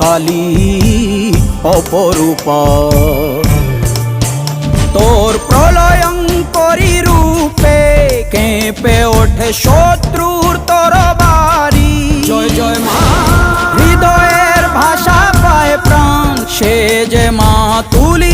কালী অপরূপা। তোর প্রলয়ঙ্করী রূপে কেঁপে ওঠে শত্রুর তরবারি। জয় জয় মা, হৃদয়ের ভাষা পায় প্রাণ, সে যে মা তুলি